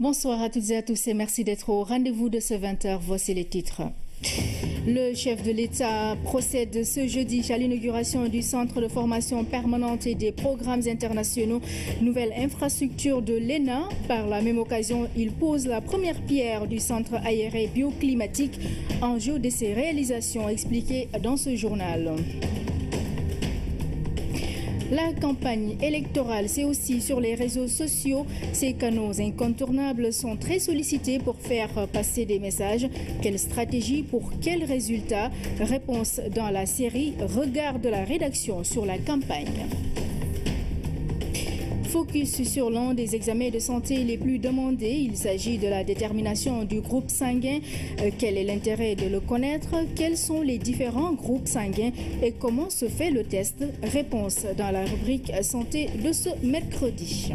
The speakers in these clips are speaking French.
Bonsoir à toutes et à tous et merci d'être au rendez-vous de ce 20h. Voici les titres. Le chef de l'État procède ce jeudi à l'inauguration du centre de formation permanente et des programmes internationaux, nouvelle infrastructure de l'ENA. Par la même occasion, il pose la première pierre du centre aéré bioclimatique. Enjeu de ses réalisations expliquées dans ce journal. La campagne électorale, c'est aussi sur les réseaux sociaux. Ces canaux incontournables sont très sollicités pour faire passer des messages. Quelle stratégie pour quels résultats? Réponse dans la série Regard de la rédaction sur la campagne. Focus sur l'un des examens de santé les plus demandés. Il s'agit de la détermination du groupe sanguin. Quel est l'intérêt de le connaître? Quels sont les différents groupes sanguins et comment se fait le test? Réponse dans la rubrique santé de ce mercredi.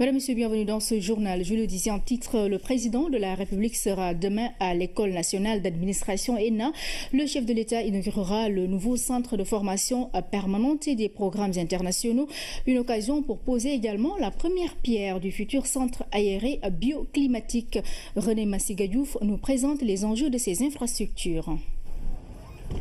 Mesdames, Messieurs, bienvenue dans ce journal. Je le disais en titre, le président de la République sera demain à l'École nationale d'administration ENA. Le chef de l'État inaugurera le nouveau centre de formation permanente et des programmes internationaux. Une occasion pour poser également la première pierre du futur centre aéré bioclimatique. René Massigadiouf nous présente les enjeux de ces infrastructures.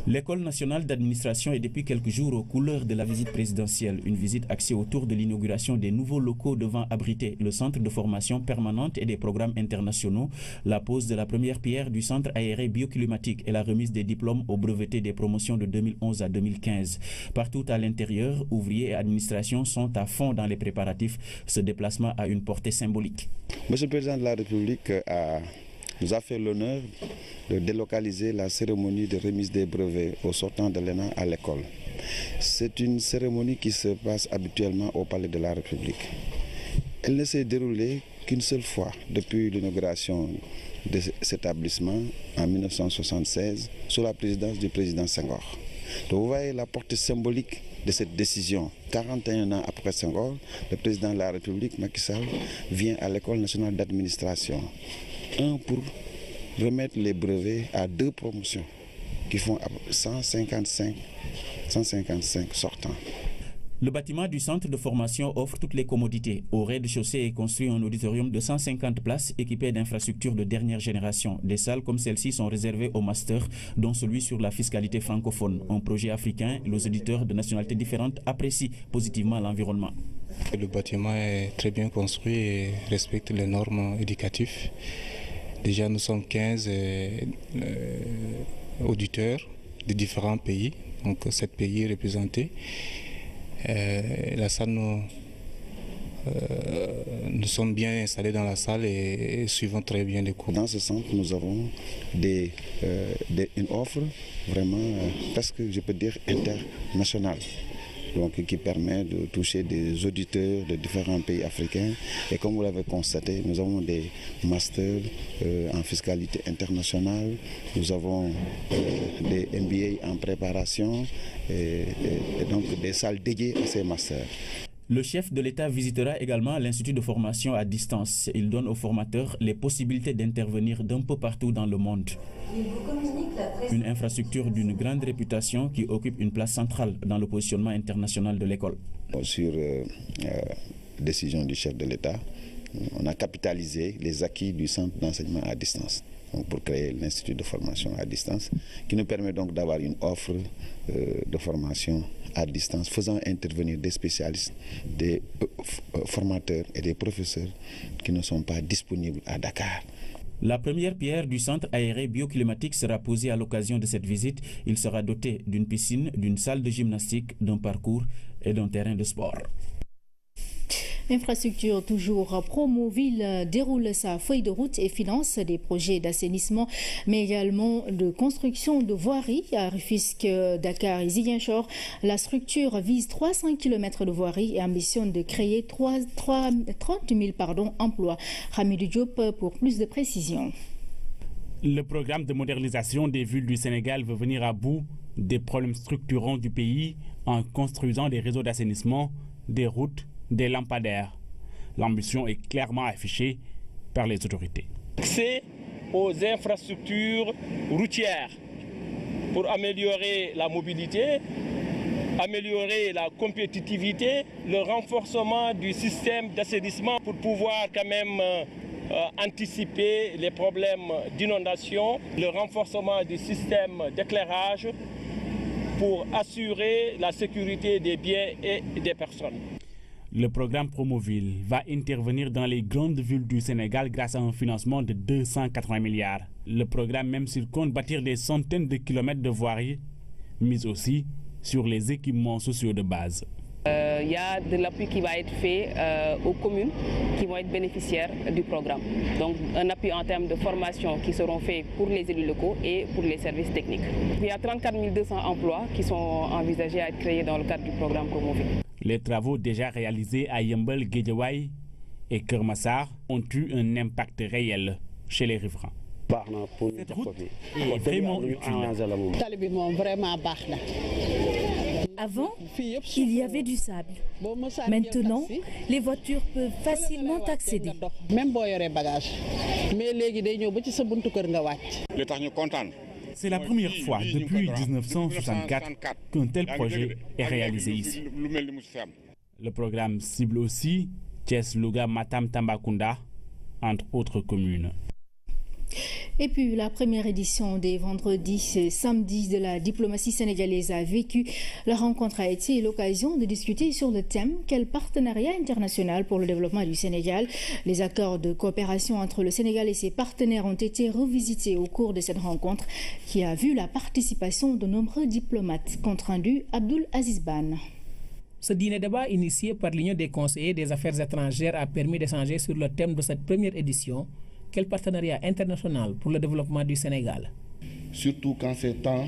L'École nationale d'administration est depuis quelques jours aux couleurs de la visite présidentielle. Une visite axée autour de l'inauguration des nouveaux locaux devant abriter le centre de formation permanente et des programmes internationaux, la pose de la première pierre du centre aéré bioclimatique et la remise des diplômes aux brevetés des promotions de 2011 à 2015. Partout à l'intérieur, ouvriers et administrations sont à fond dans les préparatifs. Ce déplacement a une portée symbolique. Monsieur le Président de la République nous a fait l'honneur de délocaliser la cérémonie de remise des brevets aux sortants de l'ENA à l'école. C'est une cérémonie qui se passe habituellement au Palais de la République. Elle ne s'est déroulée qu'une seule fois depuis l'inauguration de cet établissement en 1976 sous la présidence du président Senghor. Donc vous voyez la portée symbolique de cette décision. 41 ans après Senghor, le président de la République, Macky Sall, vient à l'École nationale d'administration. Un pour remettre les brevets à 2 promotions qui font 155 sortants. Le bâtiment du centre de formation offre toutes les commodités. Au rez-de-chaussée est construit un auditorium de 150 places équipé d'infrastructures de dernière génération. Des salles comme celle-ci sont réservées aux masters, dont celui sur la fiscalité francophone. Un projet africain, les auditeurs de nationalités différentes apprécient positivement l'environnement. Le bâtiment est très bien construit et respecte les normes éducatives. Déjà, nous sommes 15 auditeurs de différents pays, donc 7 pays représentés. La salle, nous sommes bien installés dans la salle et suivons très bien les cours. Dans ce centre, nous avons une offre vraiment presque, je peux dire, internationale. Donc, qui permet de toucher des auditeurs de différents pays africains. Et comme vous l'avez constaté, nous avons des masters en fiscalité internationale, nous avons des MBA en préparation et donc des salles dédiées à ces masters. Le chef de l'État visitera également l'Institut de formation à distance. Il donne aux formateurs les possibilités d'intervenir d'un peu partout dans le monde. Une infrastructure d'une grande réputation qui occupe une place centrale dans le positionnement international de l'école. Sur décision du chef de l'État, on a capitalisé les acquis du centre d'enseignement à distance. Donc pour créer l'Institut de formation à distance, qui nous permet donc d'avoir une offre de formation à distance, faisant intervenir des spécialistes, des formateurs et des professeurs qui ne sont pas disponibles à Dakar. La première pierre du centre aéré bioclimatique sera posée à l'occasion de cette visite. Il sera doté d'une piscine, d'une salle de gymnastique, d'un parcours et d'un terrain de sport. Infrastructure toujours. Promoville déroule sa feuille de route et finance des projets d'assainissement, mais également de construction de voiries à Rufisque, Dakar et Ziguinchor. La structure vise 300 km de voiries et ambitionne de créer 30 000 emplois. Hamidou Diop pour plus de précisions. Le programme de modernisation des villes du Sénégal veut venir à bout des problèmes structurants du pays en construisant des réseaux d'assainissement, des routes, des lampadaires. L'ambition est clairement affichée par les autorités. Accès aux infrastructures routières pour améliorer la mobilité améliorer la compétitivité, le renforcement du système d'assainissement pour pouvoir quand même anticiper les problèmes d'inondation, le renforcement du système d'éclairage pour assurer la sécurité des biens et des personnes. Le programme Promoville va intervenir dans les grandes villes du Sénégal grâce à un financement de 280 milliards. Le programme même s'il compte bâtir des centaines de kilomètres de voiries, mais aussi sur les équipements sociaux de base. Il y a de l'appui qui va être fait aux communes qui vont être bénéficiaires du programme. Donc un appui en termes de formation qui seront faits pour les élus locaux et pour les services techniques. Il y a 34 200 emplois qui sont envisagés à être créés dans le cadre du programme Promoville. Les travaux déjà réalisés à Yeumbeul, Guédiawaye et Keur Massar ont eu un impact réel chez les riverains. Cette route est vraiment utile. Avant, il y avait du sable. Maintenant, les voitures peuvent facilement accéder. C'est la première fois depuis 1964 qu'un tel projet est réalisé ici. Le programme cible aussi Thiès, Louga, Matam, Tambacounda, entre autres communes. Et puis la première édition des vendredis et samedis de la diplomatie sénégalaise a vécu. La rencontre a été l'occasion de discuter sur le thème « Quel partenariat international pour le développement du Sénégal ?» Les accords de coopération entre le Sénégal et ses partenaires ont été revisités au cours de cette rencontre qui a vu la participation de nombreux diplomates. Compte rendu, Abdoul Aziz Ban. Ce dîner débat initié par l'Union des conseillers des affaires étrangères a permis d'échanger sur le thème de cette première édition. Quel partenariat international pour le développement du Sénégal? Surtout qu'en ces temps,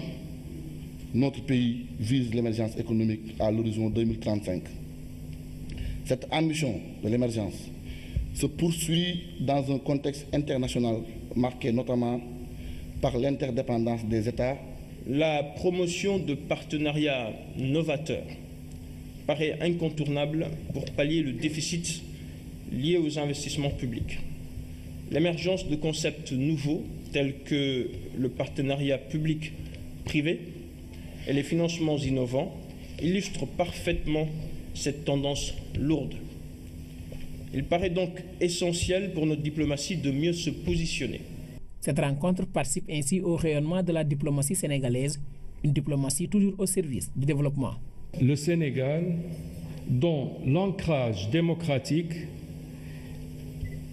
notre pays vise l'émergence économique à l'horizon 2035. Cette ambition de l'émergence se poursuit dans un contexte international marqué notamment par l'interdépendance des États. La promotion de partenariats novateurs paraît incontournable pour pallier le déficit lié aux investissements publics. L'émergence de concepts nouveaux tels que le partenariat public-privé et les financements innovants illustrent parfaitement cette tendance lourde. Il paraît donc essentiel pour notre diplomatie de mieux se positionner. Cette rencontre participe ainsi au rayonnement de la diplomatie sénégalaise, une diplomatie toujours au service du développement. Le Sénégal, dont l'ancrage démocratique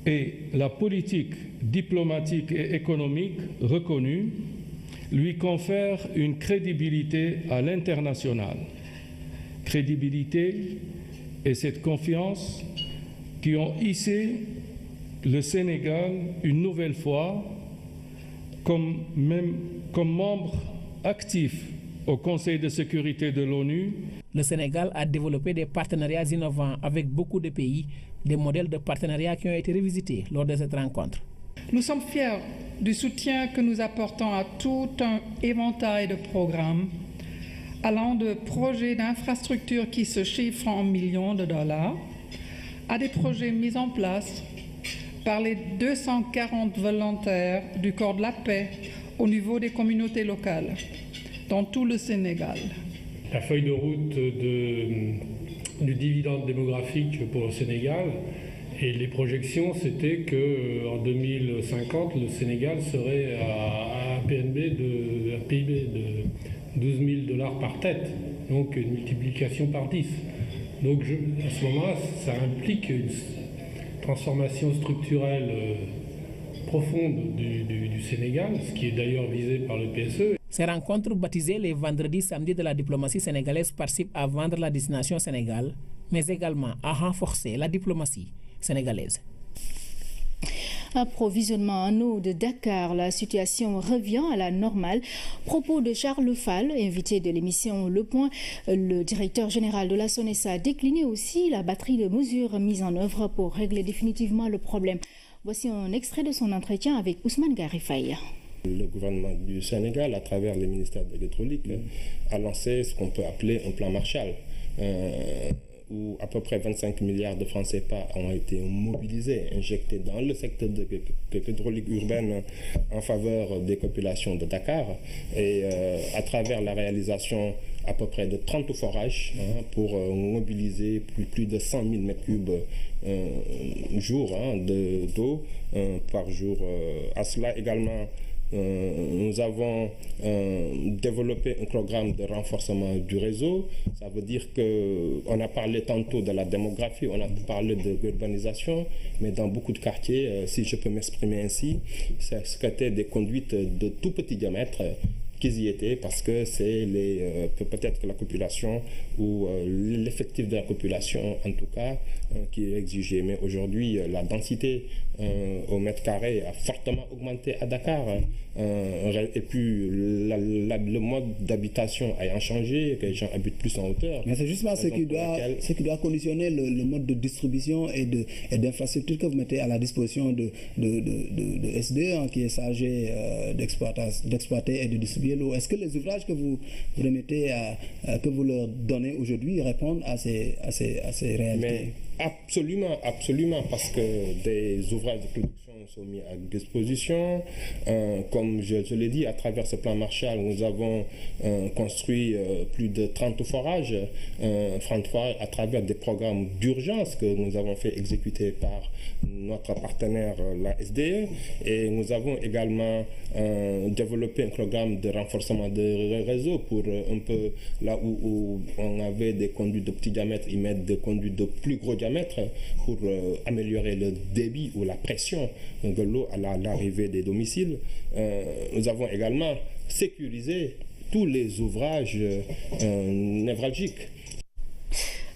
et la politique diplomatique et économique reconnue lui confère une crédibilité à l'international. Crédibilité et cette confiance qui ont hissé le Sénégal une nouvelle fois comme membre actif au Conseil de sécurité de l'ONU. Le Sénégal a développé des partenariats innovants avec beaucoup de pays, des modèles de partenariat qui ont été revisités lors de cette rencontre. Nous sommes fiers du soutien que nous apportons à tout un éventail de programmes, allant de projets d'infrastructures qui se chiffrent en millions de dollars, à des projets mis en place par les 240 volontaires du Corps de la paix au niveau des communautés locales, dans tout le Sénégal. La feuille de route du dividende démographique pour le Sénégal et les projections, c'était qu'en 2050, le Sénégal serait à un PIB de 12 000 $ par tête, donc une multiplication par 10. Donc à ce moment-là, ça implique une transformation structurelle profonde du Sénégal, ce qui est d'ailleurs visé par le PSE. Ces rencontres baptisées les vendredis samedis de la diplomatie sénégalaise participent à vendre la destination Sénégal, mais également à renforcer la diplomatie sénégalaise. Approvisionnement en eau de Dakar, la situation revient à la normale. Propos de Charles Fall, invité de l'émission Le Point. Le directeur général de la SONESA a décliné aussi la batterie de mesures mises en œuvre pour régler définitivement le problème. Voici un extrait de son entretien avec Ousmane Garifaye. Le gouvernement du Sénégal, à travers le ministère de l'Hydraulique, a lancé ce qu'on peut appeler un plan Marshall, où à peu près 25 milliards de francs CFA ont été mobilisés, injectés dans le secteur de l'hydraulique urbaine en faveur des populations de Dakar, et à travers la réalisation à peu près de 30 forages pour mobiliser plus de 100 000 mètres cubes jour d'eau par jour. À cela également, nous avons développé un programme de renforcement du réseau. Ça veut dire qu'on a parlé tantôt de la démographie, on a parlé de l'urbanisation, mais dans beaucoup de quartiers, si je peux m'exprimer ainsi, c'était des conduites de tout petit diamètre qu'ils y étaient, parce que c'est peut-être que la population ou l'effectif de la population, en tout cas, qui est exigé. Mais aujourd'hui, la densité au mètre carré a fortement augmenté à Dakar. Et puis, le mode d'habitation ayant changé, que les gens habitent plus en hauteur. Mais c'est justement ce qui doit conditionner le mode de distribution et d'infrastructure que vous mettez à la disposition de SDE, qui est chargé d'exploiter et de distribuer l'eau. Est-ce que les ouvrages que vous remettez, que vous leur donnez aujourd'hui répondent à ces réalités? Mais absolument, parce que des ouvrages de production sont mis à disposition. Comme je l'ai dit, à travers ce plan Marshall, nous avons construit plus de 30 forages, à travers des programmes d'urgence que nous avons fait exécuter par notre partenaire, la SDE. Et nous avons également développé un programme de renforcement de réseau pour un peu là où on avait des conduits de petit diamètre, y mettre des conduits de plus gros diamètre pour améliorer le débit ou la pression de l'eau à l'arrivée des domiciles. Nous avons également sécurisé tous les ouvrages névralgiques.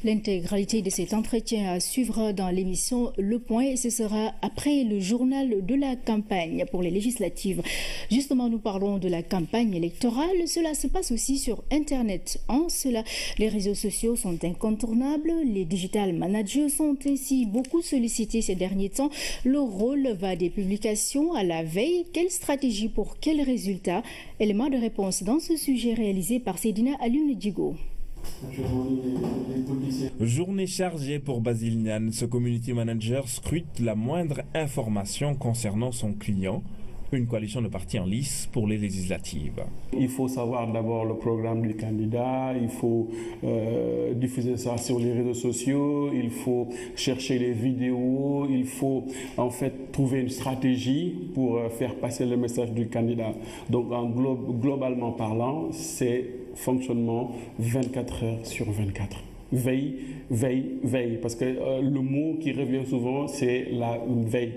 L'intégralité de cet entretien à suivre dans l'émission Le Point, et ce sera après le journal de la campagne pour les législatives. Justement, nous parlons de la campagne électorale. Cela se passe aussi sur Internet. En cela, les réseaux sociaux sont incontournables. Les digital managers sont ainsi beaucoup sollicités ces derniers temps. Le rôle va des publications à la veille. Quelle stratégie pour quels résultats? Élément de réponse dans ce sujet réalisé par Sedina Alioune Djigo. Journée chargée pour Basile Niane. Ce community manager scrute la moindre information concernant son client. Une coalition de partis en lice pour les législatives. Il faut savoir d'abord le programme du candidat, il faut diffuser ça sur les réseaux sociaux, il faut chercher les vidéos, il faut en fait trouver une stratégie pour faire passer le message du candidat. Donc globalement parlant, c'est fonctionnement 24 heures sur 24. Veille, veille, veille, parce que le mot qui revient souvent, c'est la veille.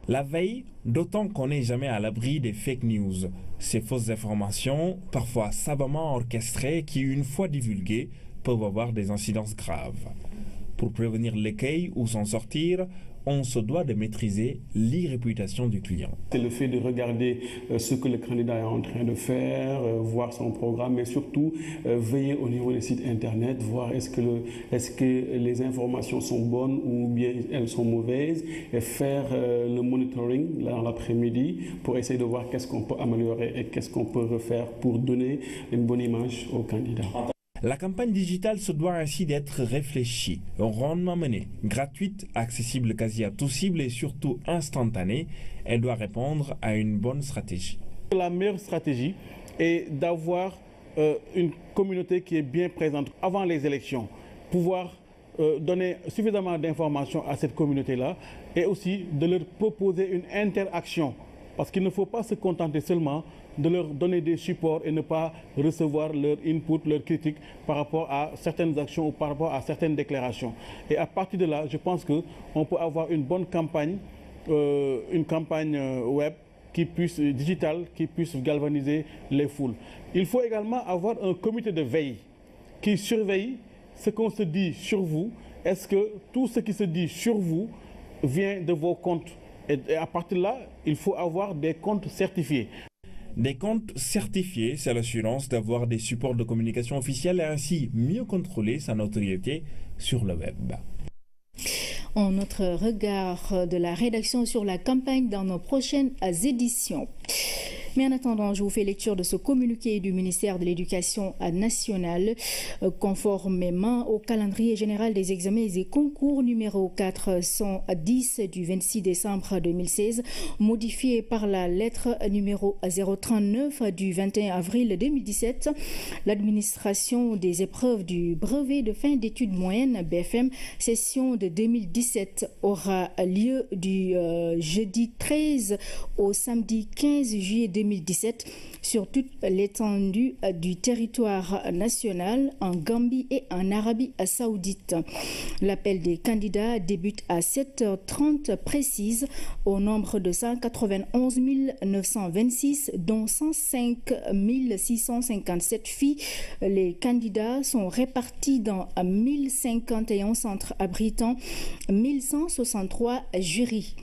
La veille, d'autant qu'on n'est jamais à l'abri des fake news. Ces fausses informations, parfois savamment orchestrées, qui, une fois divulguées, peuvent avoir des incidences graves. Pour prévenir l'écueil ou s'en sortir, on se doit de maîtriser l'irréputation du client. C'est le fait de regarder ce que le candidat est en train de faire, voir son programme, mais surtout veiller au niveau des sites internet, voir est-ce que les informations sont bonnes ou bien elles sont mauvaises, et faire le monitoring dans l'après-midi pour essayer de voir qu'est-ce qu'on peut améliorer et qu'est-ce qu'on peut refaire pour donner une bonne image au candidat. La campagne digitale se doit ainsi d'être réfléchie, rondement menée, gratuite, accessible quasi à tout cible et surtout instantanée. Elle doit répondre à une bonne stratégie. La meilleure stratégie est d'avoir une communauté qui est bien présente avant les élections, pouvoir donner suffisamment d'informations à cette communauté-là et aussi de leur proposer une interaction. Parce qu'il ne faut pas se contenter seulement de leur donner des supports et ne pas recevoir leur input, leur critique par rapport à certaines actions ou par rapport à certaines déclarations. Et à partir de là, je pense qu'on peut avoir une bonne campagne, une campagne web digitale qui puisse galvaniser les foules. Il faut également avoir un comité de veille qui surveille ce qu'on se dit sur vous. Est-ce que tout ce qui se dit sur vous vient de vos comptes? Et à partir de là, il faut avoir des comptes certifiés. Des comptes certifiés, c'est l'assurance d'avoir des supports de communication officiels et ainsi mieux contrôler sa notoriété sur le web. Un autre regard de la rédaction sur la campagne dans nos prochaines éditions. Mais en attendant, je vous fais lecture de ce communiqué du ministère de l'Éducation nationale. Conformément au calendrier général des examens et concours numéro 410 du 26 décembre 2016, modifié par la lettre numéro 039 du 21 avril 2017, l'administration des épreuves du brevet de fin d'études moyennes BFM session de 2017 aura lieu du jeudi 13 au samedi 15 juillet 2017 sur toute l'étendue du territoire national en Gambie et en Arabie saoudite. L'appel des candidats débute à 7h30 précise au nombre de 191 926 dont 105 657 filles. Les candidats sont répartis dans 1051 centres abritant 1163 jurys.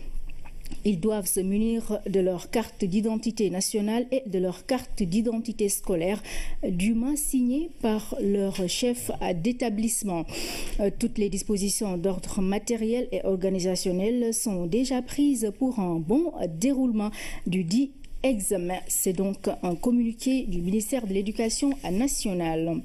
Ils doivent se munir de leur carte d'identité nationale et de leur carte d'identité scolaire, dûment signée par leur chef d'établissement. Toutes les dispositions d'ordre matériel et organisationnel sont déjà prises pour un bon déroulement du dit examen. C'est donc un communiqué du ministère de l'Éducation nationale.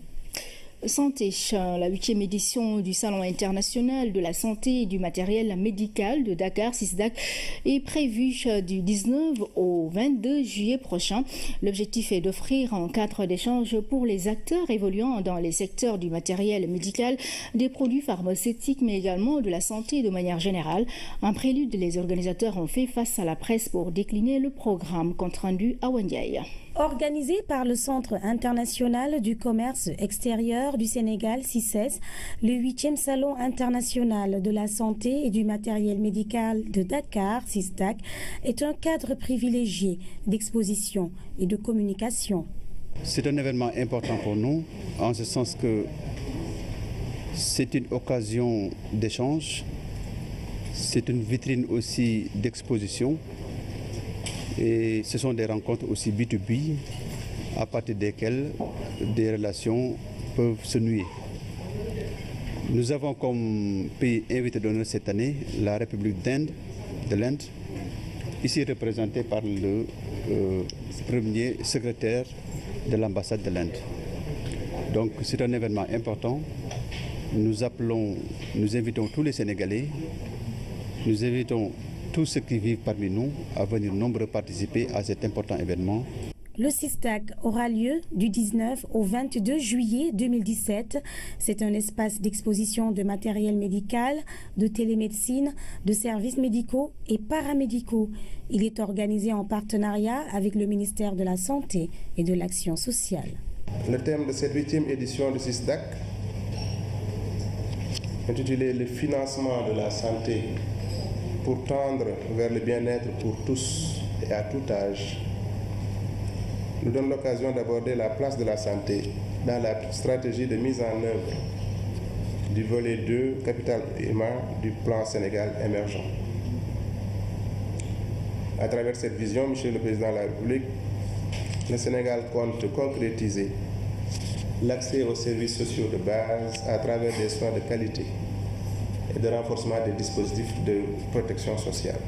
Santé, la 8e édition du Salon international de la santé et du matériel médical de Dakar, SISDAC, est prévue du 19 au 22 juillet prochain. L'objectif est d'offrir un cadre d'échange pour les acteurs évoluant dans les secteurs du matériel médical, des produits pharmaceutiques, mais également de la santé de manière générale. En prélude, les organisateurs ont fait face à la presse pour décliner le programme, compte rendu à Wandiaï. Organisé par le Centre international du commerce extérieur du Sénégal, CICES, le 8e Salon international de la santé et du matériel médical de Dakar, SISDAC, est un cadre privilégié d'exposition et de communication. C'est un événement important pour nous, en ce sens que c'est une occasion d'échange, c'est une vitrine aussi d'exposition. Et ce sont des rencontres aussi B2B à partir desquelles des relations peuvent se nouer. Nous avons comme pays invité d'honneur cette année la République de l'Inde, ici représentée par le premier secrétaire de l'ambassade de l'Inde. Donc c'est un événement important. Nous invitons tous les Sénégalais, nous invitons tous ceux qui vivent parmi nous à venir nombreux participer à cet important événement. Le SISDAC aura lieu du 19 au 22 juillet 2017. C'est un espace d'exposition de matériel médical, de télémédecine, de services médicaux et paramédicaux. Il est organisé en partenariat avec le ministère de la Santé et de l'Action sociale. Le thème de cette 8e édition du SISDAC, intitulé « Le financement de la santé », pour tendre vers le bien-être pour tous et à tout âge, nous donne l'occasion d'aborder la place de la santé dans la stratégie de mise en œuvre du volet 2 capital humain du plan Sénégal émergent. À travers cette vision, Monsieur le Président de la République, le Sénégal compte concrétiser l'accès aux services sociaux de base à travers des soins de qualité et de renforcement des dispositifs de protection sociale.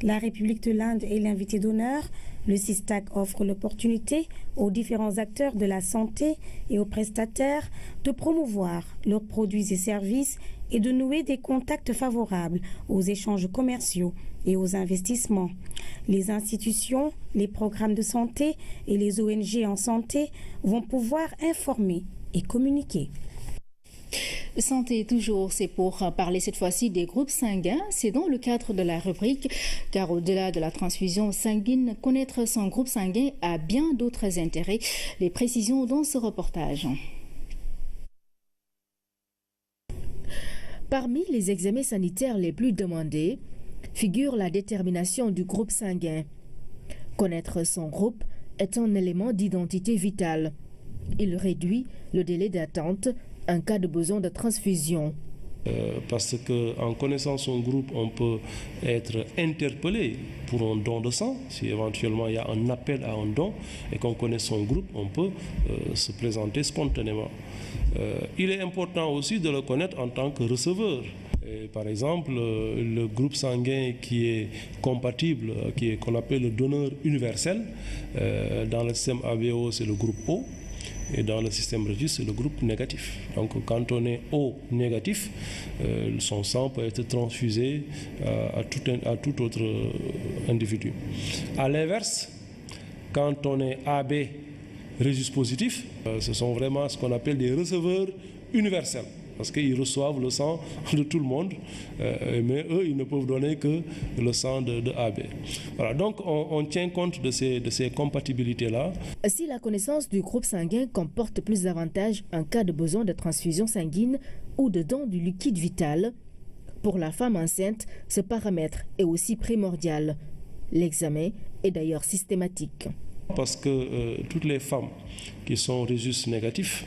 La République de l'Inde est l'invité d'honneur. Le SISDAC offre l'opportunité aux différents acteurs de la santé et aux prestataires de promouvoir leurs produits et services et de nouer des contacts favorables aux échanges commerciaux et aux investissements. Les institutions, les programmes de santé et les ONG en santé vont pouvoir informer et communiquer. Santé toujours, c'est pour parler cette fois-ci des groupes sanguins. C'est dans le cadre de la rubrique, car au-delà de la transfusion sanguine, connaître son groupe sanguin a bien d'autres intérêts. Les précisions dans ce reportage. Parmi les examens sanitaires les plus demandés, figure la détermination du groupe sanguin. Connaître son groupe est un élément d'identité vitale. Il réduit le délai d'attente en cas de besoin de transfusion. Parce qu'en connaissant son groupe, on peut être interpellé pour un don de sang. Si éventuellement il y a un appel à un don et qu'on connaît son groupe, on peut se présenter spontanément. Il est important aussi de le connaître en tant que receveur. Par exemple, le groupe sanguin qui est compatible, qu'on appelle le donneur universel, dans le système ABO, c'est le groupe O, et dans le système Régis, c'est le groupe négatif. Donc quand on est O négatif, son sang peut être transfusé à tout autre individu. À l'inverse, quand on est AB Régis positif, ce sont vraiment ce qu'on appelle des receveurs universels. Parce qu'ils reçoivent le sang de tout le monde, mais eux, ils ne peuvent donner que le sang de AB. Voilà, donc on tient compte de ces compatibilités-là. Si la connaissance du groupe sanguin comporte plus d'avantages en cas de besoin de transfusion sanguine ou de don du liquide vital, pour la femme enceinte, ce paramètre est aussi primordial. L'examen est d'ailleurs systématique. Parce que toutes les femmes qui sont Rhésus négatifs,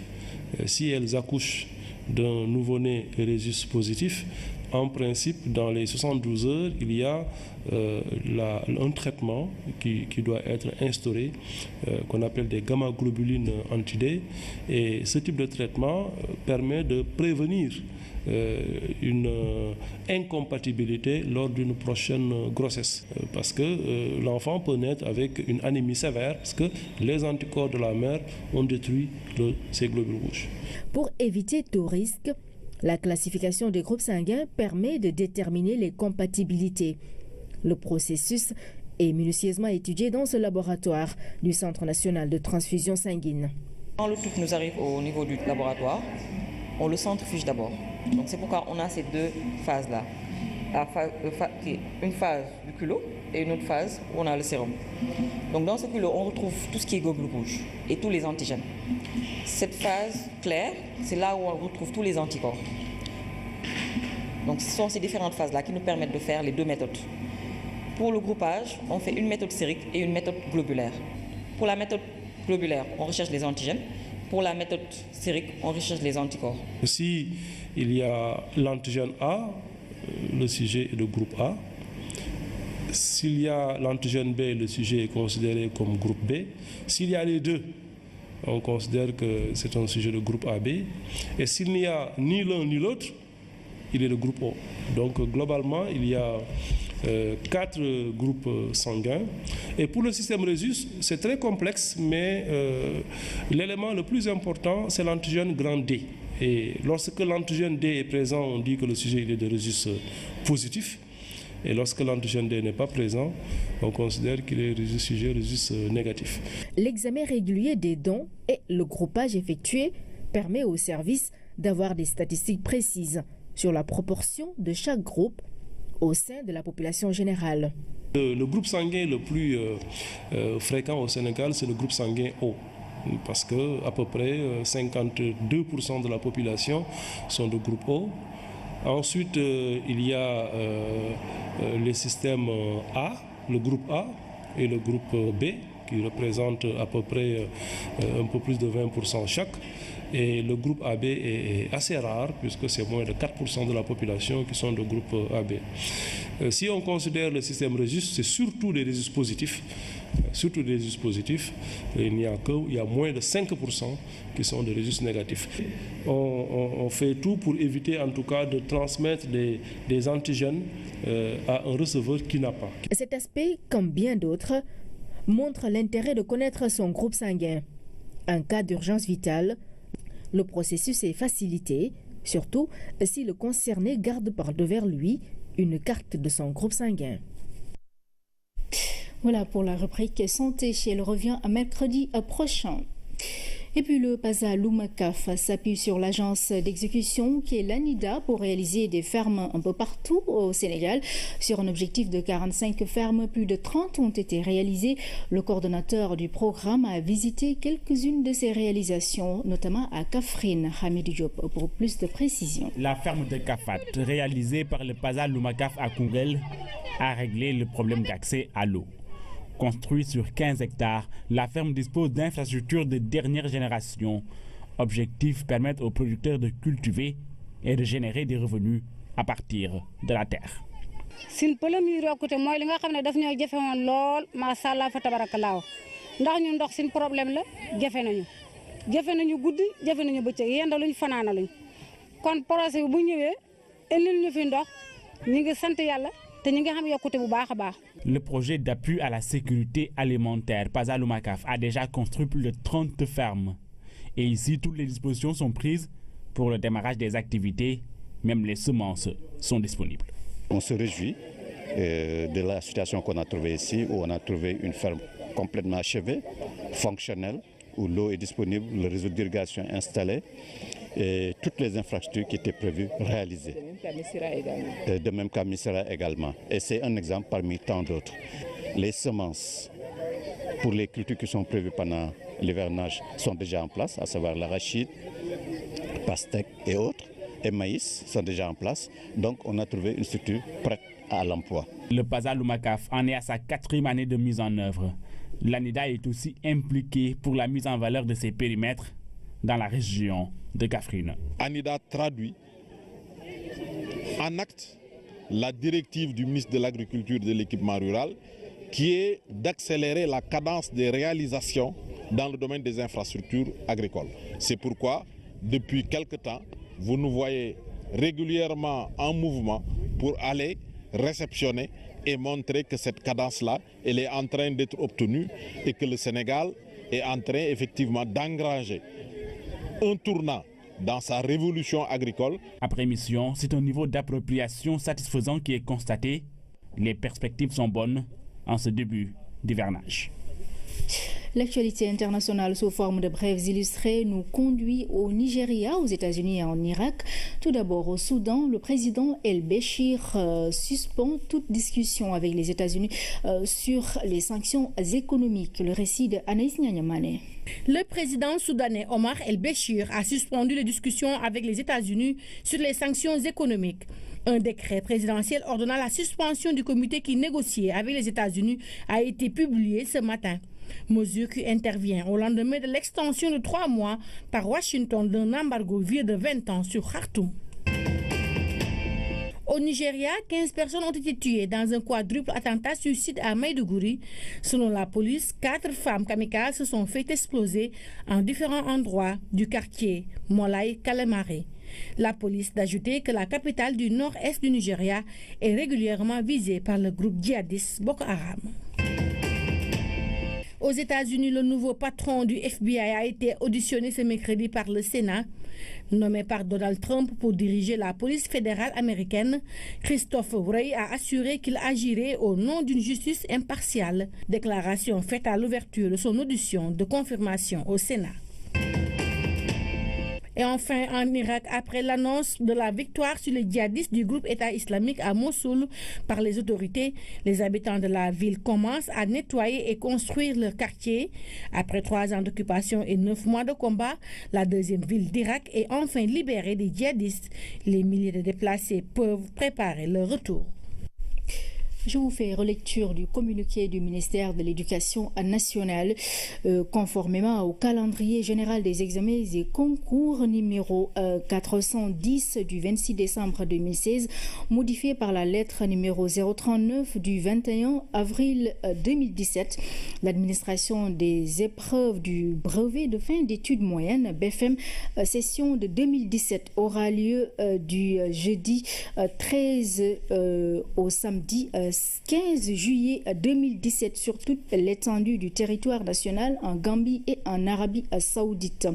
si elles accouchent d'un nouveau-né Rhésus positif, en principe, dans les 72 heures, il y a un traitement qui doit être instauré, qu'on appelle des gamma-globulines anti-D. Et ce type de traitement permet de prévenir une incompatibilité lors d'une prochaine grossesse. Parce que l'enfant peut naître avec une anémie sévère, parce que les anticorps de la mère ont détruit ces globules rouges. Pour éviter tout risque, la classification des groupes sanguins permet de déterminer les compatibilités. Le processus est minutieusement étudié dans ce laboratoire du Centre national de transfusion sanguine. Quand le truc nous arrive au niveau du laboratoire, on le centrifuge d'abord. Donc c'est pourquoi on a ces deux phases-là. Une phase du culot et une autre phase où on a le sérum. Donc dans ce culot, on retrouve tout ce qui est globules rouges et tous les antigènes. Cette phase claire, c'est là où on retrouve tous les anticorps. Donc ce sont ces différentes phases-là qui nous permettent de faire les deux méthodes. Pour le groupage, on fait une méthode sérique et une méthode globulaire. Pour la méthode globulaire, on recherche les antigènes. Pour la méthode sérique, on recherche les anticorps. Si il y a l'antigène A, le sujet est de groupe A. S'il y a l'antigène B, le sujet est considéré comme groupe B. S'il y a les deux, on considère que c'est un sujet de groupe AB. Et s'il n'y a ni l'un ni l'autre, il est de groupe O. Donc globalement, il y a 4 groupes sanguins. Et pour le système Rhésus, c'est très complexe, mais l'élément le plus important, c'est l'antigène grand D. Et lorsque l'antigène D est présent, on dit que le sujet il est de Rhésus positif. Et lorsque l'antigène D n'est pas présent, on considère qu'il est Rhésus négatif. L'examen régulier des dons et le groupage effectué permet au service d'avoir des statistiques précises sur la proportion de chaque groupe au sein de la population générale. Le groupe sanguin le plus fréquent au Sénégal, c'est le groupe sanguin O. Parce que à peu près 52% de la population sont de groupe O. Ensuite, il y a les systèmes A, le groupe A et le groupe B, qui représentent à peu près un peu plus de 20% chaque. Et le groupe AB est assez rare, puisque c'est moins de 4% de la population qui sont de groupe AB. Si on considère le système Rhésus, c'est surtout des Rhésus positifs. Surtout des Rhésus positifs, il y a moins de 5% qui sont des Rhésus négatifs. On fait tout pour éviter en tout cas de transmettre des antigènes à un receveur qui n'a pas. Cet aspect, comme bien d'autres, montre l'intérêt de connaître son groupe sanguin. En cas d'urgence vitale, le processus est facilité, surtout si le concerné garde par devers lui une carte de son groupe sanguin. Voilà pour la rubrique santé. Elle revient à mercredi prochain. Et puis le PASA Lumacaf s'appuie sur l'agence d'exécution qui est l'ANIDA pour réaliser des fermes un peu partout au Sénégal. Sur un objectif de 45 fermes, plus de 30 ont été réalisées. Le coordonnateur du programme a visité quelques-unes de ces réalisations, notamment à Kaffrine. Hamidou Diop pour plus de précision. La ferme de Kafat, réalisée par le PASA Lumacaf à Koungheul, a réglé le problème d'accès à l'eau. Construite sur 15 hectares, la ferme dispose d'infrastructures de dernière génération. Objectif, permettre aux producteurs de cultiver et de générer des revenus à partir de la terre. Sin premier yokkute mooy li nga xam ne daf ñoo jafe woon lool macha allah fa tabarakallah ndax ñun ndox sin problème la jafe nañu guddi jafe nañu bëccëg yendaluñ fanaanaluñ kon projet bu ñëwee Le projet d'appui à la sécurité alimentaire Pazalumakaf a déjà construit plus de 30 fermes. Et ici, toutes les dispositions sont prises pour le démarrage des activités. Même les semences sont disponibles. On se réjouit de la situation qu'on a trouvée ici, où on a trouvé une ferme complètement achevée, fonctionnelle, où l'eau est disponible, le réseau d'irrigation installé et toutes les infrastructures qui étaient prévues réalisées. De même qu'à Missira également. Et c'est un exemple parmi tant d'autres. Les semences pour les cultures qui sont prévues pendant l'hivernage sont déjà en place, à savoir l'arachide, pastèque et autres. Et maïs sont déjà en place. Donc on a trouvé une structure prête à l'emploi. Le Pazalumakaf en est à sa 4e année de mise en œuvre. L'ANIDA est aussi impliquée pour la mise en valeur de ses périmètres dans la région de Kaffrine. ANIDA traduit en acte la directive du ministre de l'Agriculture et de l'Équipement rural qui est d'accélérer la cadence des réalisations dans le domaine des infrastructures agricoles. C'est pourquoi, depuis quelque temps, vous nous voyez régulièrement en mouvement pour aller réceptionner et montrer que cette cadence-là, elle est en train d'être obtenue et que le Sénégal est en train effectivement d'engranger un tournant dans sa révolution agricole. Après mission, c'est un niveau d'appropriation satisfaisant qui est constaté. Les perspectives sont bonnes en ce début d'hivernage. L'actualité internationale sous forme de brèves illustrées nous conduit au Nigeria, aux États-Unis et en Irak. Tout d'abord au Soudan, le président El-Béchir suspend toute discussion avec les États-Unis sur les sanctions économiques. Le récit de Anaïs Nyanyamane. Le président soudanais Omar El-Béchir a suspendu les discussions avec les États-Unis sur les sanctions économiques. Un décret présidentiel ordonnant la suspension du comité qui négociait avec les États-Unis a été publié ce matin. Mesure qui intervient au lendemain de l'extension de 3 mois par Washington d'un embargo vieux de 20 ans sur Khartoum. Au Nigeria, 15 personnes ont été tuées dans un quadruple attentat suicide à Maiduguri. Selon la police, 4 femmes kamikazes se sont fait exploser en différents endroits du quartier Molai Kalemare. La police d'ajouter que la capitale du nord-est du Nigeria est régulièrement visée par le groupe djihadiste Boko Haram. Aux États-Unis, le nouveau patron du FBI a été auditionné ce mercredi par le Sénat. Nommé par Donald Trump pour diriger la police fédérale américaine, Christopher Wray a assuré qu'il agirait au nom d'une justice impartiale. Déclaration faite à l'ouverture de son audition de confirmation au Sénat. Et enfin, en Irak, après l'annonce de la victoire sur les djihadistes du groupe État islamique à Mossoul par les autorités, les habitants de la ville commencent à nettoyer et construire leur quartier. Après 3 ans d'occupation et 9 mois de combat, la deuxième ville d'Irak est enfin libérée des djihadistes. Les milliers de déplacés peuvent préparer leur retour. Je vous fais relecture du communiqué du ministère de l'Éducation nationale conformément au calendrier général des examens et concours numéro 410 du 26 décembre 2016, modifié par la lettre numéro 039 du 21 avril 2017. L'administration des épreuves du brevet de fin d'études moyennes, BFM, session de 2017 aura lieu du jeudi 13 au samedi 15 juillet 2017 sur toute l'étendue du territoire national en Gambie et en Arabie saoudite.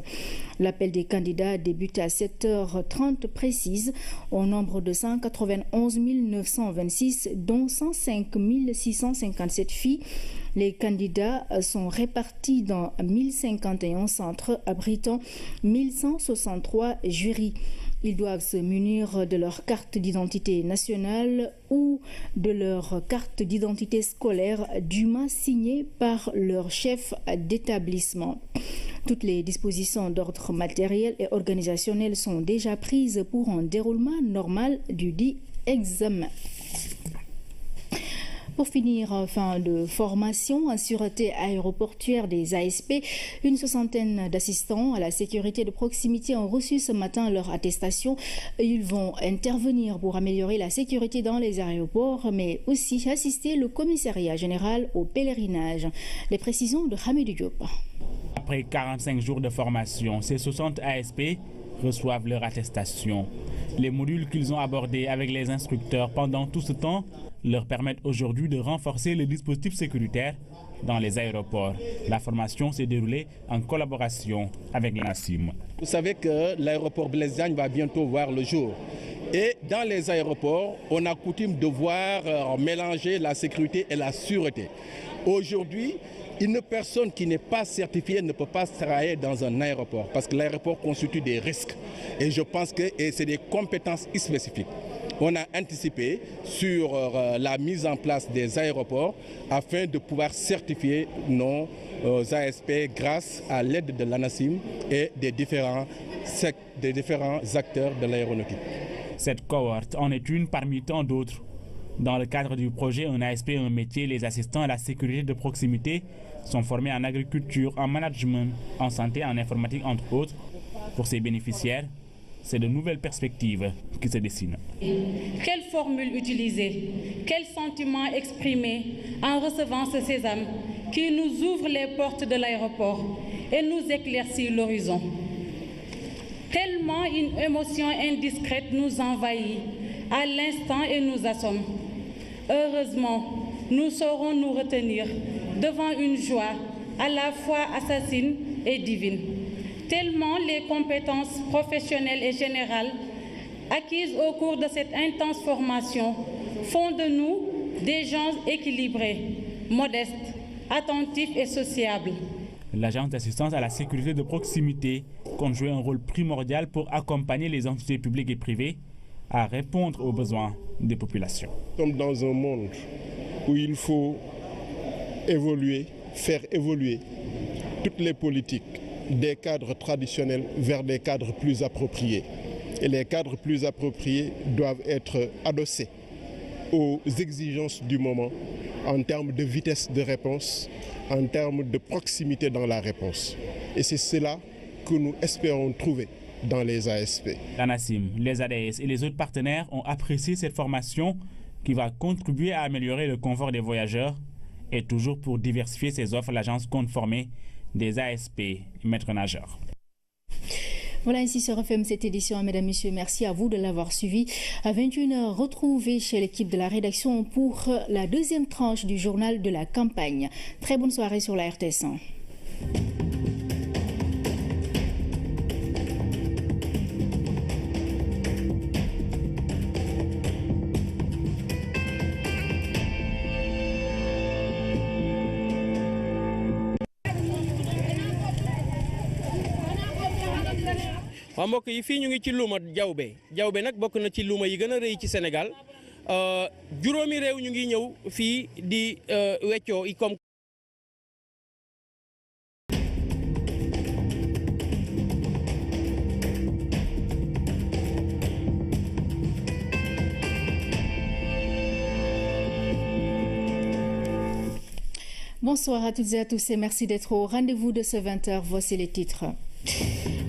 L'appel des candidats débute à 7h30 précise au nombre de 191 926 dont 105 657 filles. Les candidats sont répartis dans 1051 centres abritant 1163 jurys. Ils doivent se munir de leur carte d'identité nationale ou de leur carte d'identité scolaire dûment signée par leur chef d'établissement. Toutes les dispositions d'ordre matériel et organisationnel sont déjà prises pour un déroulement normal du dit examen. Pour finir, fin de formation en sûreté aéroportuaire des ASP, une 60aine d'assistants à la sécurité de proximité ont reçu ce matin leur attestation. Ils vont intervenir pour améliorer la sécurité dans les aéroports, mais aussi assister le commissariat général au pèlerinage. Les précisions de Hamidou Diop. Après 45 jours de formation, ces 60 ASP reçoivent leur attestation. Les modules qu'ils ont abordés avec les instructeurs pendant tout ce temps leur permettent aujourd'hui de renforcer les dispositifs sécuritaires dans les aéroports. La formation s'est déroulée en collaboration avec l'ANACIM. Vous savez que l'aéroport Blaise Diagne va bientôt voir le jour. Et dans les aéroports, on a coutume de voir mélanger la sécurité et la sûreté. Aujourd'hui, une personne qui n'est pas certifiée ne peut pas travailler dans un aéroport parce que l'aéroport constitue des risques. Et je pense que c'est des compétences spécifiques. On a anticipé sur la mise en place des aéroports afin de pouvoir certifier nos ASP grâce à l'aide de l'ANACIM et des différents acteurs de l'aéronautique. Cette cohorte en est une parmi tant d'autres. Dans le cadre du projet Un ASP, un métier, les assistants à la sécurité de proximité sont formés en agriculture, en management, en santé, en informatique, entre autres. Pour ces bénéficiaires, c'est de nouvelles perspectives qui se dessinent. Quelle formule utiliser? Quel sentiment exprimer en recevant ce sésame qui nous ouvre les portes de l'aéroport et nous éclaircit l'horizon? Tellement une émotion indiscrète nous envahit à l'instant et nous assomme. Heureusement, nous saurons nous retenir devant une joie à la fois assassine et divine. Tellement les compétences professionnelles et générales acquises au cours de cette intense formation font de nous des gens équilibrés, modestes, attentifs et sociables. L'agence d'assistance à la sécurité de proximité compte jouer un rôle primordial pour accompagner les entités publiques et privées à répondre aux besoins des populations. Nous sommes dans un monde où il faut évoluer, faire évoluer toutes les politiques des cadres traditionnels vers des cadres plus appropriés. Et les cadres plus appropriés doivent être adossés aux exigences du moment en termes de vitesse de réponse, en termes de proximité dans la réponse. Et c'est cela que nous espérons trouver dans les ASP. L'ANACIM, les ADS et les autres partenaires ont apprécié cette formation qui va contribuer à améliorer le confort des voyageurs. Et toujours pour diversifier ses offres, l'agence compte former des ASP et maîtres nageurs. Voilà, ainsi se referme cette édition. Mesdames, Messieurs, merci à vous de l'avoir suivi. À 21h, retrouvez chez l'équipe de la rédaction pour la deuxième tranche du journal de la campagne. Très bonne soirée sur la RTS1. waaw mbokk yi fii ñu ngi ci luuma jawbe nag bokk na ci luuma yi gën a rëy ci Sénégal juróomi réew ñu ngi ñëw fii di weccoo i comme Bonsoir à toutes et à tous et merci d'être au rendez-vous de ce 20h. Voici les titres.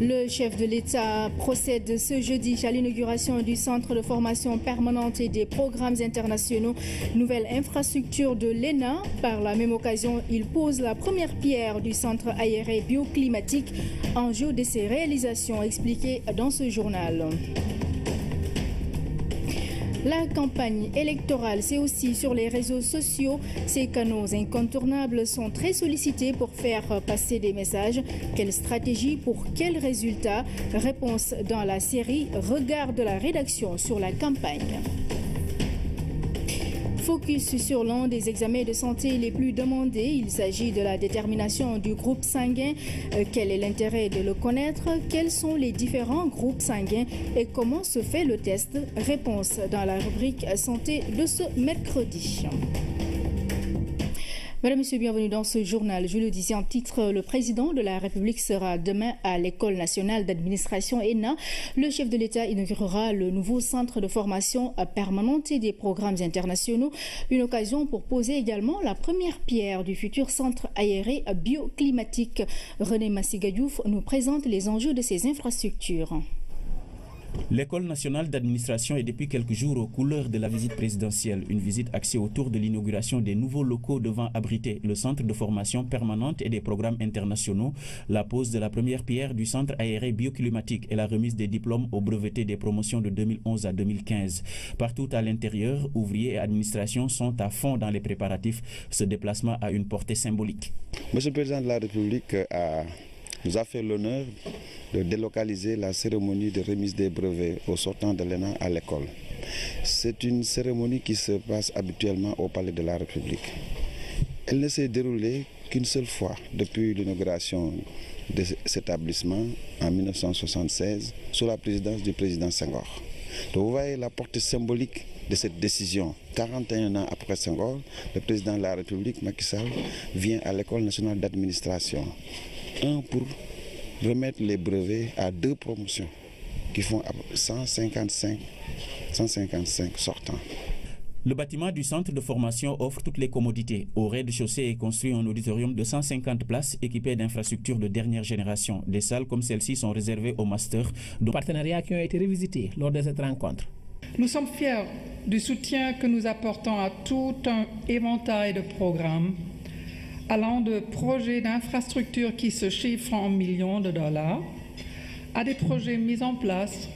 Le chef de l'État procède ce jeudi à l'inauguration du centre de formation permanente et des programmes internationaux, nouvelle infrastructure de l'ENA. Par la même occasion, il pose la première pierre du centre aéré bioclimatique. Enjeu de ses réalisations expliquées dans ce journal. La campagne électorale, c'est aussi sur les réseaux sociaux. Ces canaux incontournables sont très sollicités pour faire passer des messages. Quelle stratégie pour quels résultats? Réponse dans la série Regard de la rédaction sur la campagne. Focus sur l'un des examens de santé les plus demandés. Il s'agit de la détermination du groupe sanguin. Quel est l'intérêt de le connaître? Quels sont les différents groupes sanguins et comment se fait le test? Réponse dans la rubrique santé de ce mercredi. Mesdames, Messieurs, bienvenue dans ce journal. Je le disais en titre, le président de la République sera demain à l'École nationale d'administration ENA. Le chef de l'État inaugurera le nouveau centre de formation permanente et des programmes internationaux. Une occasion pour poser également la première pierre du futur centre aéré bioclimatique. René Massigadiouf nous présente les enjeux de ces infrastructures. L'École nationale d'administration est depuis quelques jours aux couleurs de la visite présidentielle. Une visite axée autour de l'inauguration des nouveaux locaux devant abriter le centre de formation permanente et des programmes internationaux, la pose de la première pierre du centre aéré bioclimatique et la remise des diplômes aux brevetés des promotions de 2011 à 2015. Partout à l'intérieur, ouvriers et administrations sont à fond dans les préparatifs. Ce déplacement a une portée symbolique. Monsieur le Président de la République nous a fait l'honneur de délocaliser la cérémonie de remise des brevets aux sortants de l'ENA à l'école. C'est une cérémonie qui se passe habituellement au Palais de la République. Elle ne s'est déroulée qu'une seule fois depuis l'inauguration de cet établissement en 1976 sous la présidence du président Senghor. Donc vous voyez la portée symbolique de cette décision. 41 ans après Senghor, le président de la République, Macky Sall, vient à l'École nationale d'administration. Un pour remettre les brevets à 2 promotions qui font 155 sortants. Le bâtiment du centre de formation offre toutes les commodités. Au rez-de-chaussée est construit un auditorium de 150 places équipé d'infrastructures de dernière génération. Des salles comme celle-ci sont réservées aux masters. Des partenariats qui ont été revisités lors de cette rencontre. Nous sommes fiers du soutien que nous apportons à tout un éventail de programmes allant de projets d'infrastructures qui se chiffrent en millions de dollars à des projets mis en place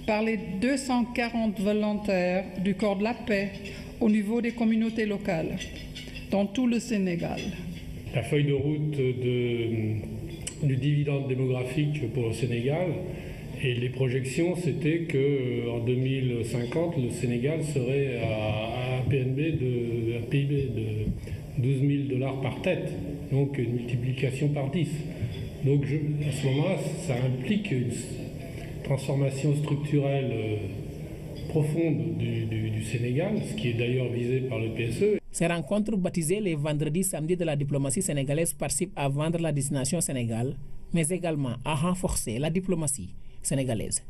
par les 240 volontaires du corps de la paix au niveau des communautés locales dans tout le Sénégal. La feuille de route du dividende démographique pour le Sénégal et les projections, c'était qu'en 2050, le Sénégal serait à un PIB de 12 000 $ par tête, donc une multiplication par 10. Donc à ce moment-là, ça implique une transformation structurelle profonde du Sénégal, ce qui est d'ailleurs visé par le PSE. Ces rencontres baptisées les vendredis samedis de la diplomatie sénégalaise participent à vendre la destination Sénégal, mais également à renforcer la diplomatie sénégalaise.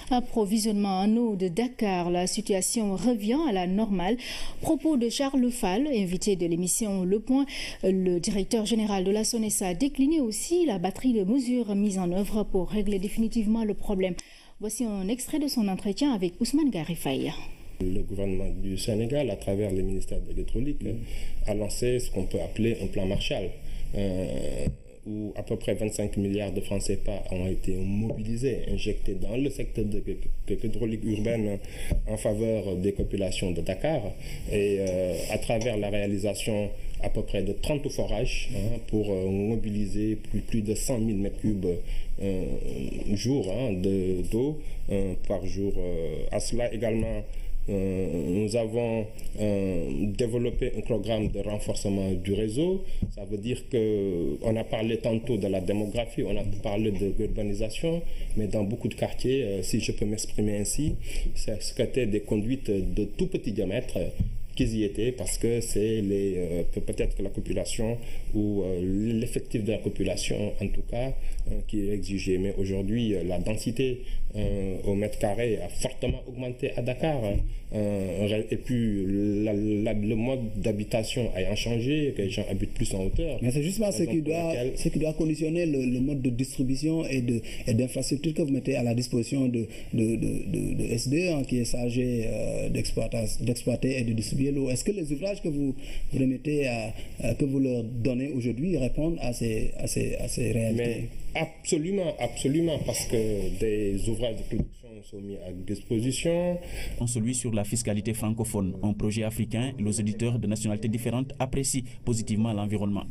Approvisionnement en eau de Dakar, la situation revient à la normale. Propos de Charles Fall, invité de l'émission Le Point. Le directeur général de la SONESA a décliné aussi la batterie de mesures mises en œuvre pour régler définitivement le problème. Voici un extrait de son entretien avec Ousmane Garifaye. Le gouvernement du Sénégal, à travers le ministère de l'Hydraulique, a lancé ce qu'on peut appeler un plan Marshall, où à peu près 25 milliards de francs CFA ont été mobilisés, injectés dans le secteur de l'hydraulique urbaine en faveur des populations de Dakar, et à travers la réalisation à peu près de 30 forages pour mobiliser plus de 100 000 m3 jour d'eau par jour. À cela également, nous avons développé un programme de renforcement du réseau. Ça veut dire qu'on a parlé tantôt de la démographie, on a parlé de l'urbanisation, mais dans beaucoup de quartiers, si je peux m'exprimer ainsi, c'était des conduites de tout petit diamètre qu'ils y étaient, parce que c'est peut-être que la population ou l'effectif de la population en tout cas qui est exigé. Mais aujourd'hui, la densité au mètre carré a fortement augmenté à Dakar. Et puis le mode d'habitation ayant changé, que les gens habitent plus en hauteur. Mais c'est justement ce qui doit conditionner le mode de distribution et d'infrastructure que vous mettez à la disposition de SDE, qui est chargé d'exploiter et de distribuer l'eau. Est-ce que les ouvrages que vous remettez, que vous leur donnez aujourd'hui répondent à ces réalités? Mais absolument, parce que des ouvrages de production sont mis à disposition. Celui sur la fiscalité francophone, un projet africain, les auditeurs de nationalités différentes apprécient positivement l'environnement.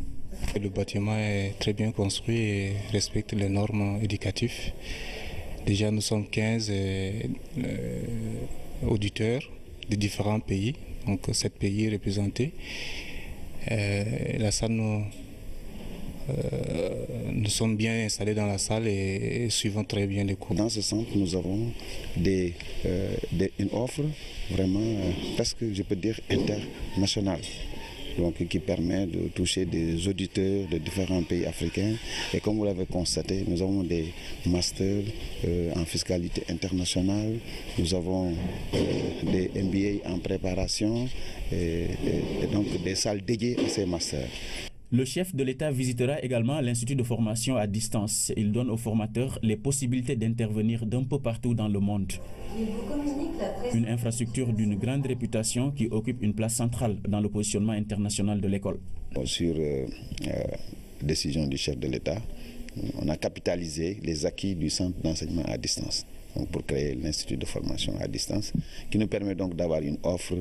Le bâtiment est très bien construit et respecte les normes éducatives. Déjà, nous sommes 15 auditeurs de différents pays, donc 7 pays représentés. La salle, nous sommes bien installés dans la salle et suivons très bien les cours. Dans ce centre, nous avons une offre vraiment presque, je peux dire, internationale. Donc, qui permet de toucher des auditeurs de différents pays africains. Et comme vous l'avez constaté, nous avons des masters en fiscalité internationale, nous avons des MBA en préparation et donc des salles dédiées à ces masters. Le chef de l'État visitera également l'Institut de formation à distance. Il donne aux formateurs les possibilités d'intervenir d'un peu partout dans le monde. Une infrastructure d'une grande réputation qui occupe une place centrale dans le positionnement international de l'école. Sur décision du chef de l'État, on a capitalisé les acquis du centre d'enseignement à distance. Donc pour créer l'Institut de formation à distance, qui nous permet donc d'avoir une offre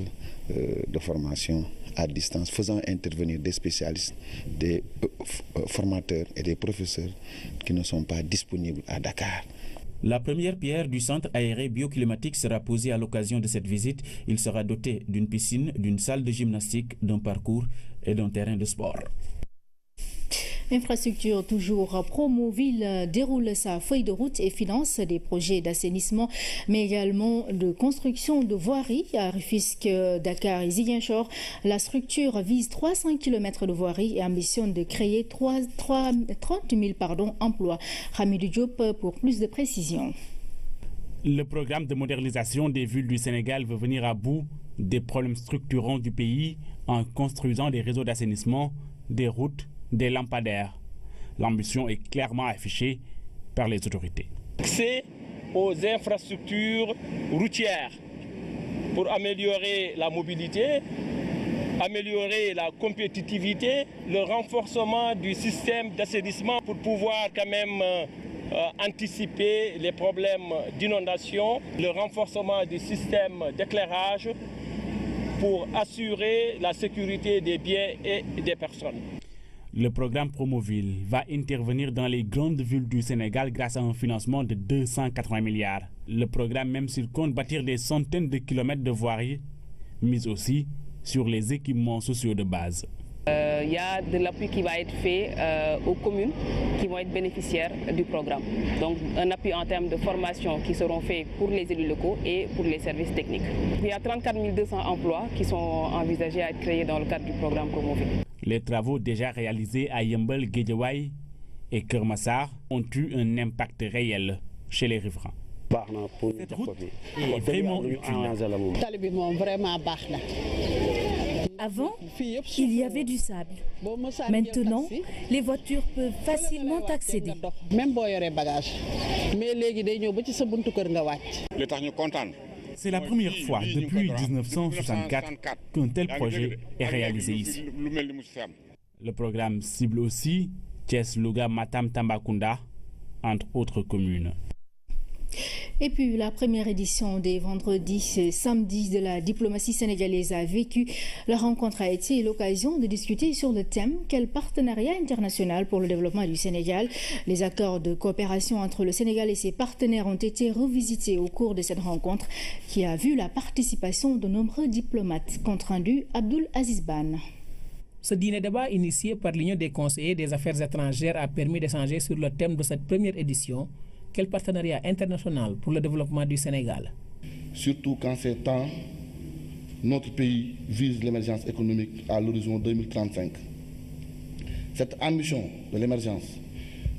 de formation à distance, faisant intervenir des spécialistes, des formateurs et des professeurs qui ne sont pas disponibles à Dakar. La première pierre du centre aéré bioclimatique sera posée à l'occasion de cette visite. Il sera doté d'une piscine, d'une salle de gymnastique, d'un parcours et d'un terrain de sport. Infrastructure toujours, Promoville déroule sa feuille de route et finance des projets d'assainissement, mais également de construction de voiries à Rufisque, Dakar et Ziguinchor. La structure vise 300 km de voiries et ambitionne de créer 30 000 emplois. Hamidou Diop pour plus de précisions. Le programme de modernisation des villes du Sénégal veut venir à bout des problèmes structurants du pays en construisant des réseaux d'assainissement, des routes, des lampadaires. L'ambition est clairement affichée par les autorités. Accès aux infrastructures routières pour améliorer la mobilité, améliorer la compétitivité, le renforcement du système d'assainissement pour pouvoir quand même anticiper les problèmes d'inondation, le renforcement du système d'éclairage pour assurer la sécurité des biens et des personnes. Le programme Promoville va intervenir dans les grandes villes du Sénégal grâce à un financement de 280 milliards. Le programme même s'il compte bâtir des centaines de kilomètres de voiries, mais aussi sur les équipements sociaux de base. Il y a de l'appui qui va être fait aux communes qui vont être bénéficiaires du programme. Donc un appui en termes de formation qui seront faits pour les élus locaux et pour les services techniques. Il y a 34 200 emplois qui sont envisagés à être créés dans le cadre du programme Promoville. Les travaux déjà réalisés à Yeumbeul, Guédiawaye et Keur Massar ont eu un impact réel chez les riverains. Cette route est vraiment utile. Avant, il y avait du sable. Maintenant, les voitures peuvent facilement accéder. C'est la première fois depuis 1964 qu'un tel projet est réalisé ici. Le programme cible aussi Thiès, Louga, Matam, Tambacounda, entre autres communes. Et puis la première édition des vendredis et samedis de la diplomatie sénégalaise a vécu. La rencontre a été l'occasion de discuter sur le thème « Quel partenariat international pour le développement du Sénégal ?» Les accords de coopération entre le Sénégal et ses partenaires ont été revisités au cours de cette rencontre qui a vu la participation de nombreux diplomates. Compte rendu, Abdoul Aziz Ban. Ce dîner-débat initié par l'Union des conseillers des affaires étrangères a permis d'échanger sur le thème de cette première édition. Quel partenariat international pour le développement du Sénégal? Surtout qu'en ces temps, notre pays vise l'émergence économique à l'horizon 2035. Cette ambition de l'émergence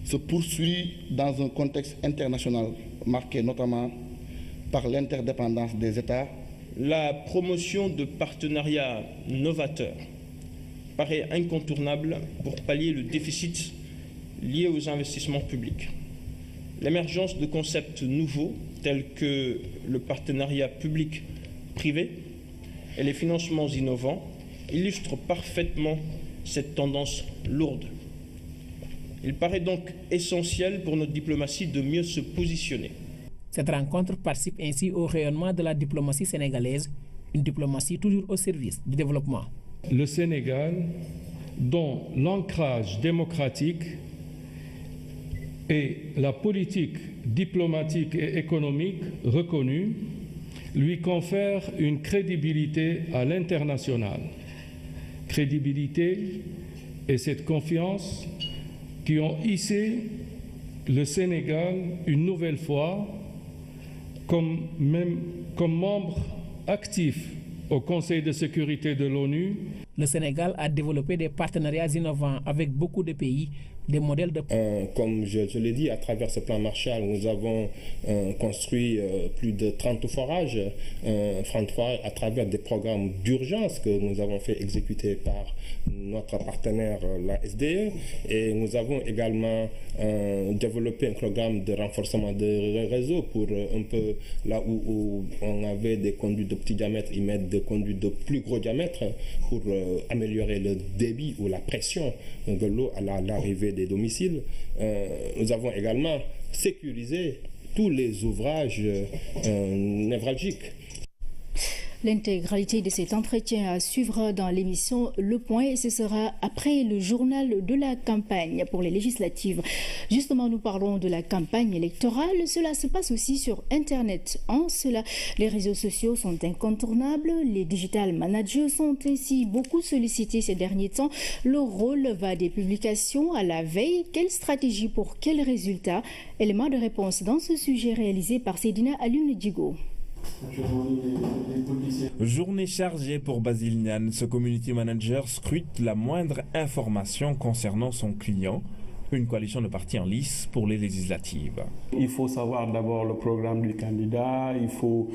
se poursuit dans un contexte international marqué notamment par l'interdépendance des États. La promotion de partenariats novateurs paraît incontournable pour pallier le déficit lié aux investissements publics. L'émergence de concepts nouveaux tels que le partenariat public-privé et les financements innovants illustrent parfaitement cette tendance lourde. Il paraît donc essentiel pour notre diplomatie de mieux se positionner. Cette rencontre participe ainsi au rayonnement de la diplomatie sénégalaise, une diplomatie toujours au service du développement. Le Sénégal, dont l'ancrage démocratique et la politique diplomatique et économique reconnue lui confère une crédibilité à l'international. Crédibilité et cette confiance qui ont hissé le Sénégal une nouvelle fois comme membre actif au Conseil de sécurité de l'ONU Le Sénégal a développé des partenariats innovants avec beaucoup de pays, des modèles de... Comme je l'ai dit, à travers ce plan Marshall, nous avons construit plus de 30 forages à travers des programmes d'urgence que nous avons fait exécuter par notre partenaire, la SDE. Et nous avons également développé un programme de renforcement de réseau pour un peu là où on avait des conduits de petit diamètre, y mettre des conduits de plus gros diamètre pour améliorer le débit ou la pression de l'eau à l'arrivée des domiciles. Nous avons également sécurisé tous les ouvrages névralgiques. L'intégralité de cet entretien à suivre dans l'émission Le Point et ce sera après le journal de la campagne pour les législatives. Justement, nous parlons de la campagne électorale. Cela se passe aussi sur Internet. En cela, les réseaux sociaux sont incontournables. Les digital managers sont ainsi beaucoup sollicités ces derniers temps. Le rôle va des publications à la veille. Quelle stratégie pour quels résultats? Élément de réponse dans ce sujet réalisé par Sedina Alioune Djigo. Journée chargée pour Basile Niane. Ce community manager scrute la moindre information concernant son client. Une coalition de partis en lice pour les législatives. Il faut savoir d'abord le programme du candidat, il faut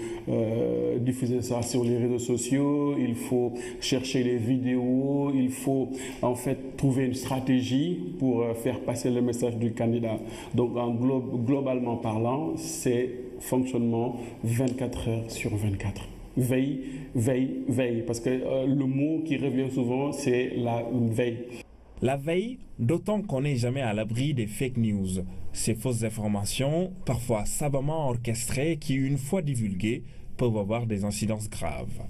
diffuser ça sur les réseaux sociaux, il faut chercher les vidéos, il faut en fait trouver une stratégie pour faire passer le message du candidat. Donc globalement parlant, c'est fonctionnement 24 heures sur 24. Veille, veille, veille, parce que le mot qui revient souvent, c'est la veille. La veille, d'autant qu'on n'est jamais à l'abri des fake news. Ces fausses informations, parfois savamment orchestrées, qui, une fois divulguées, peuvent avoir des incidences graves.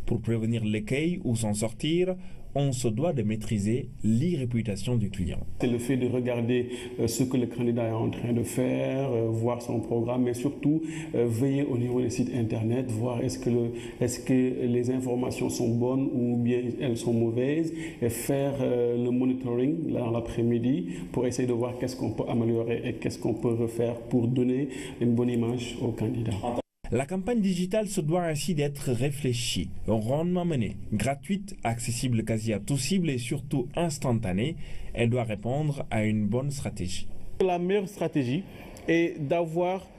Pour prévenir l'écueil ou s'en sortir, on se doit de maîtriser l'irréputation du client. C'est le fait de regarder ce que le candidat est en train de faire, voir son programme, mais surtout veiller au niveau des sites internet, voir est-ce que les informations sont bonnes ou bien elles sont mauvaises, et faire le monitoring dans l'après-midi pour essayer de voir qu'est-ce qu'on peut améliorer et qu'est-ce qu'on peut refaire pour donner une bonne image au candidat. La campagne digitale se doit ainsi d'être réfléchie, rondement menée, gratuite, accessible quasi à tout cible et surtout instantanée. Elle doit répondre à une bonne stratégie. La meilleure stratégie est d'avoir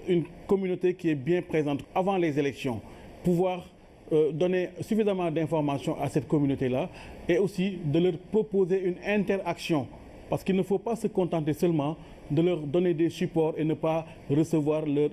une communauté qui est bien présente avant les élections, pouvoir donner suffisamment d'informations à cette communauté-là et aussi de leur proposer une interaction. Parce qu'il ne faut pas se contenter seulement de leur donner des supports et ne pas recevoir leur